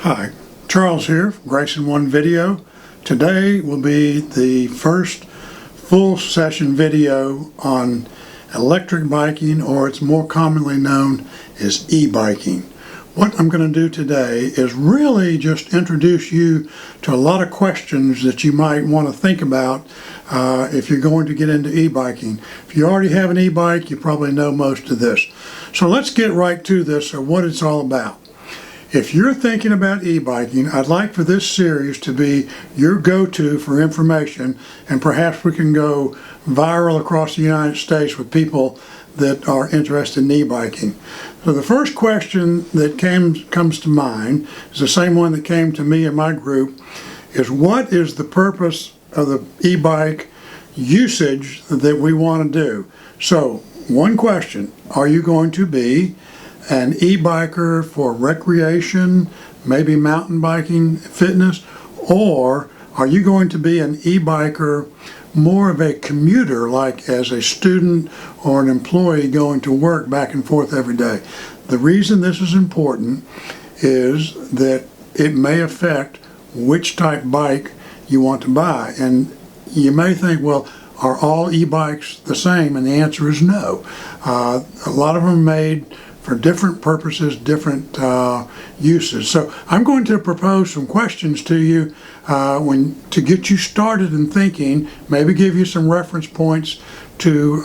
Hi, Charles here from Grace in One Video. Today will be the first full session video on electric biking, or it's more commonly known as e-biking. What I'm going to do today is really just introduce you to a lot of questions that you might want to think about if you're going to get into e-biking. If you already have an e-bike, you probably know most of this. So let's get right to this, or what it's all about. If you're thinking about e-biking, I'd like for this series to be your go-to for information, and perhaps we can go viral across the United States with people that are interested in e-biking. So the first question that comes to mind is the same one that came to me and my group, is what is the purpose of the e-bike usage that we want to do? So one question: are you going to be an e-biker for recreation, maybe mountain biking, fitness, or are you going to be an e-biker more of a commuter, like as a student or an employee going to work back and forth every day? The reason this is important is that it may affect which type bike you want to buy. And you may think, well, are all e-bikes the same? And the answer is no. A lot of them are made for different purposes, different uses. So I'm going to propose some questions to you to get you started in thinking, maybe give you some reference points to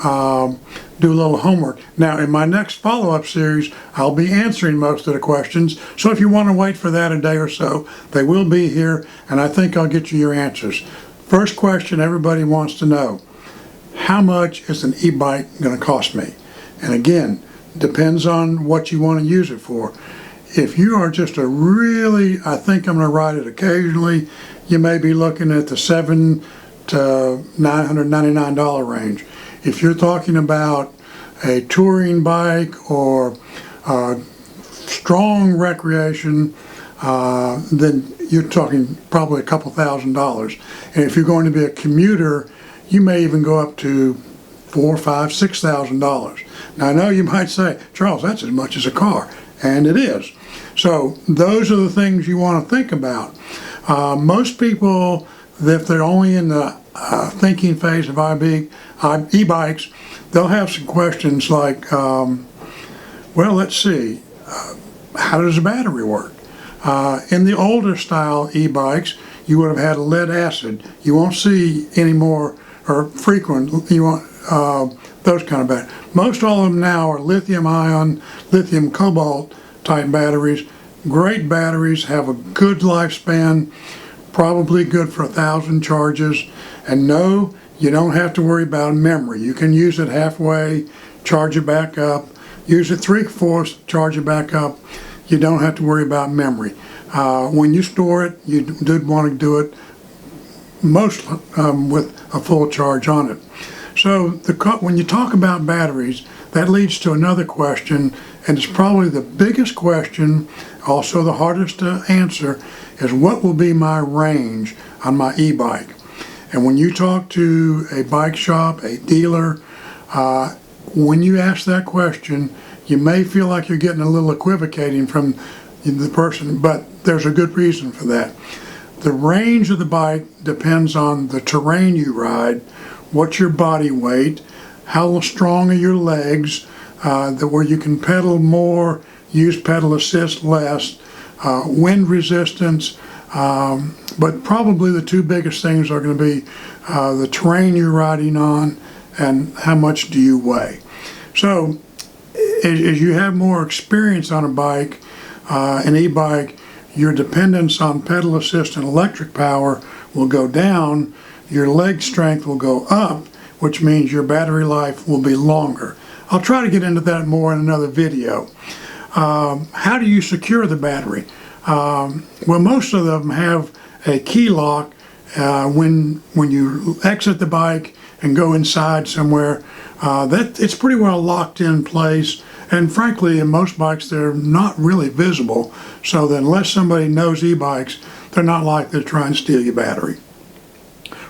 do a little homework. Now, in my next follow-up series, I'll be answering most of the questions. So if you want to wait for that a day or so, they will be here, and I think I'll get you your answers. First question everybody wants to know: how much is an e-bike going to cost me? And again, depends on what you want to use it for. If you are just a really, I think I'm going to ride it occasionally, you may be looking at the $700 to $999 range. If you're talking about a touring bike or strong recreation, then you're talking probably a couple $1,000s. And if you're going to be a commuter, you may even go up to $4,000, $5,000, $6,000. Now I know you might say, Charles, that's as much as a car, and it is. So those are the things you want to think about. Most people, if they're only in the thinking phase of e-bikes, they'll have some questions like, well, let's see, how does the battery work? In the older style e-bikes, you would have had a lead acid. You won't see any more, or frequent, you want those kind of batteries. Most all of them now are lithium ion, lithium cobalt type batteries. Great batteries, have a good lifespan, probably good for 1,000 charges. And no, you don't have to worry about memory. You can use it halfway, charge it back up, use it 3/4, charge it back up. You don't have to worry about memory. When you store it, you do want to do it most with a full charge on it. So when you talk about batteries, that leads to another question, and it's probably the biggest question, also the hardest to answer, is what will be my range on my e-bike? And when you talk to a bike shop, a dealer, when you ask that question, you may feel like you're getting a little equivocating from the person, but there's a good reason for that. The range of the bike depends on the terrain you ride, what's your body weight, how strong are your legs, where you can pedal more, use pedal assist less, wind resistance, but probably the two biggest things are going to be the terrain you're riding on and how much do you weigh. So as you have more experience on a bike, an e-bike, your dependence on pedal assist and electric power will go down, your leg strength will go up, which means your battery life will be longer. I'll try to get into that more in another video. How do you secure the battery? Well, most of them have a key lock. When you exit the bike and go inside somewhere, it's pretty well locked in place. And frankly, in most bikes, they're not really visible. So that unless somebody knows e-bikes, they're not likely to try and steal your battery.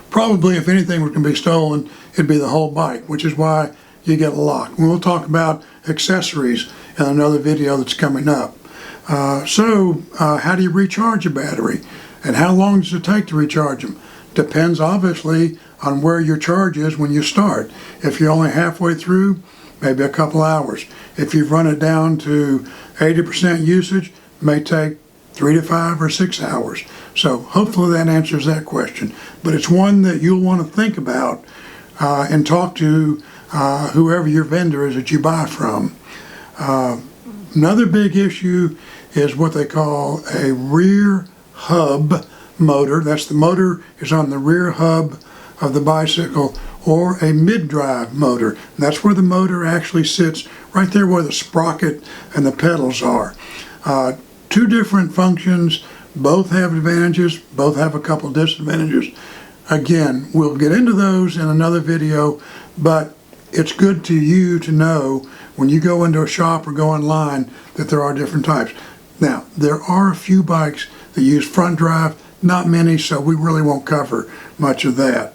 Probably, if anything was going to be stolen, it'd be the whole bike, which is why you get a lock. We'll talk about accessories in another video that's coming up. How do you recharge a battery? And how long does it take to recharge them? Depends obviously on where your charge is when you start. If you're only halfway through, maybe a couple hours. If you've run it down to 80% usage, it may take 3 to 5 or 6 hours. So hopefully that answers that question. But it's one that you'll want to think about and talk to whoever your vendor is that you buy from. Another big issue is what they call a rear hub motor. That's the motor is on the rear hub of the bicycle, or a mid-drive motor. And that's where the motor actually sits, right there where the sprocket and the pedals are. Two different functions, both have advantages, both have a couple disadvantages. Again, we'll get into those in another video, but it's good to you to know when you go into a shop or go online that there are different types. Now, there are a few bikes that use front drive, not many, so we really won't cover much of that.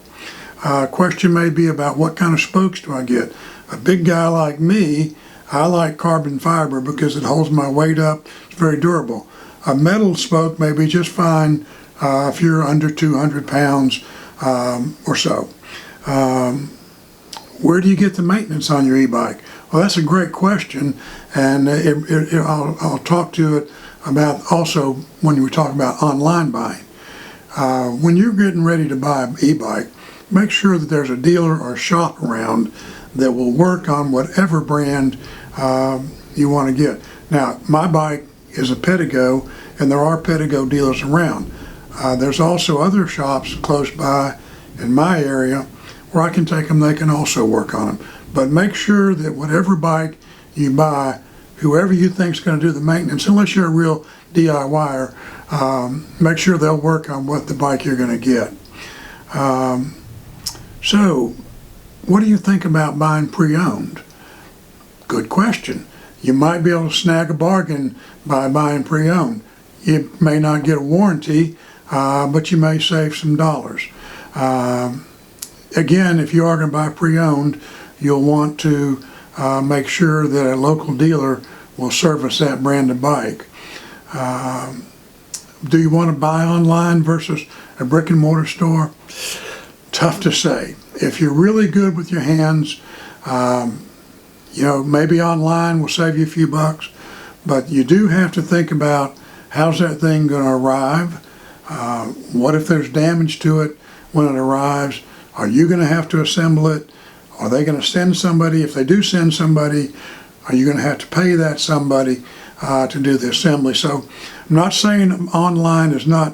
Question may be about what kind of spokes do I get? A big guy like me, I like carbon fiber because it holds my weight up. It's very durable. A metal spoke may be just fine if you're under 200 pounds or so. Where do you get the maintenance on your e-bike? Well, that's a great question, and I'll talk to it about also when we talk about online buying. When you're getting ready to buy an e-bike, make sure that there's a dealer or shop around that will work on whatever brand you want to get. Now, my bike is a Pedigo, and there are Pedigo dealers around. There's also other shops close by in my area where I can take them, they can also work on them. But make sure that whatever bike you buy, whoever you think is going to do the maintenance, unless you're a real DIYer, make sure they'll work on what the bike you're going to get. So, what do you think about buying pre-owned? Good question. You might be able to snag a bargain by buying pre-owned. You may not get a warranty, but you may save some dollars. Again, if you are going to buy pre-owned, you'll want to make sure that a local dealer will service that brand of bike. Do you want to buy online versus a brick and mortar store? Tough to say. If you're really good with your hands, maybe online will save you a few bucks, but you do have to think about how's that thing going to arrive? What if there's damage to it when it arrives? Are you going to have to assemble it? Are they going to send somebody? If they do send somebody, are you going to have to pay that somebody to do the assembly? So I'm not saying online is not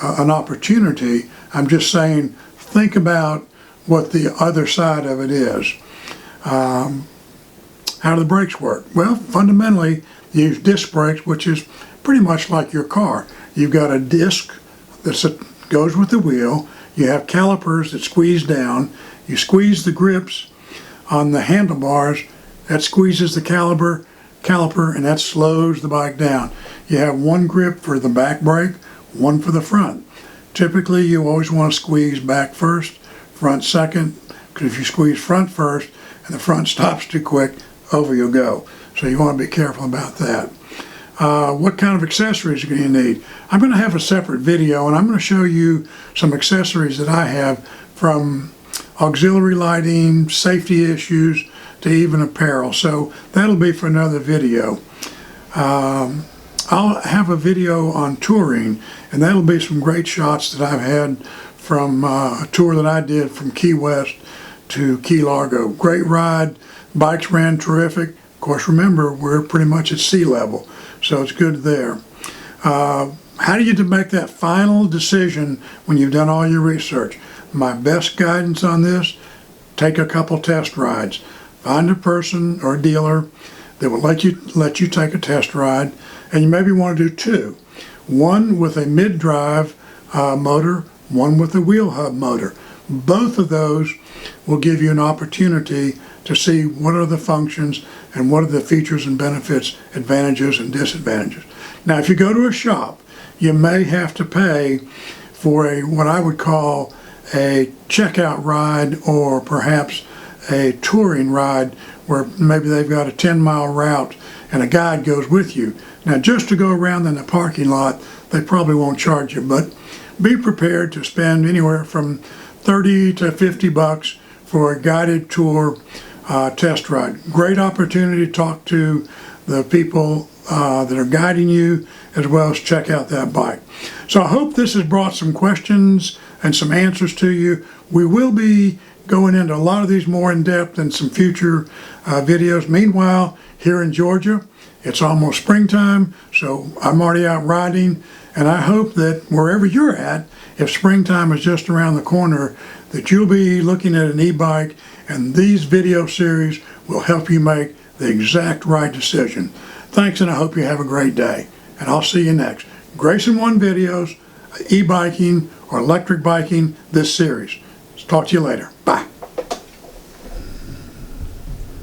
an opportunity. I'm just saying think about what the other side of it is. How do the brakes work? Well, fundamentally, you use disc brakes, which is pretty much like your car. You've got a disc that goes with the wheel. You have calipers that squeeze down. You squeeze the grips on the handlebars. That squeezes the caliper, and that slows the bike down. You have one grip for the back brake, one for the front. Typically, you always want to squeeze back first, front second, because if you squeeze front first and the front stops too quick, over you'll go. So you want to be careful about that. What kind of accessories are you going to need? I'm going to have a separate video, and I'm going to show you some accessories that I have, from auxiliary lighting, safety issues, to even apparel. So that'll be for another video. I'll have a video on touring, and that'll be some great shots that I've had from a tour that I did from Key West to Key Largo. Great ride, bikes ran terrific. Of course, remember, we're pretty much at sea level, so it's good there. How do you make that final decision when you've done all your research? My best guidance on this, take a couple test rides. Find a person or a dealer that will let you take a test ride, and you maybe want to do two. One with a mid-drive motor, one with a wheel hub motor. Both of those will give you an opportunity to see what are the functions and what are the features and benefits, advantages and disadvantages. Now, if you go to a shop, you may have to pay for what I would call a checkout ride, or perhaps a touring ride, where maybe they've got a 10-mile route and a guide goes with you. Now, just to go around in the parking lot, they probably won't charge you, but be prepared to spend anywhere from 30 to 50 bucks for a guided tour test ride. Great opportunity to talk to the people that are guiding you, as well as check out that bike. So I hope this has brought some questions and some answers to you. We will be going into a lot of these more in depth in some future videos. Meanwhile, here in Georgia, it's almost springtime, so I'm already out riding, and I hope that wherever you're at, if springtime is just around the corner, that you'll be looking at an e-bike, and these video series will help you make the exact right decision. Thanks, and I hope you have a great day, and I'll see you next. Grayson One Videos, e-biking or electric biking, this series. Talk to you later. Bye.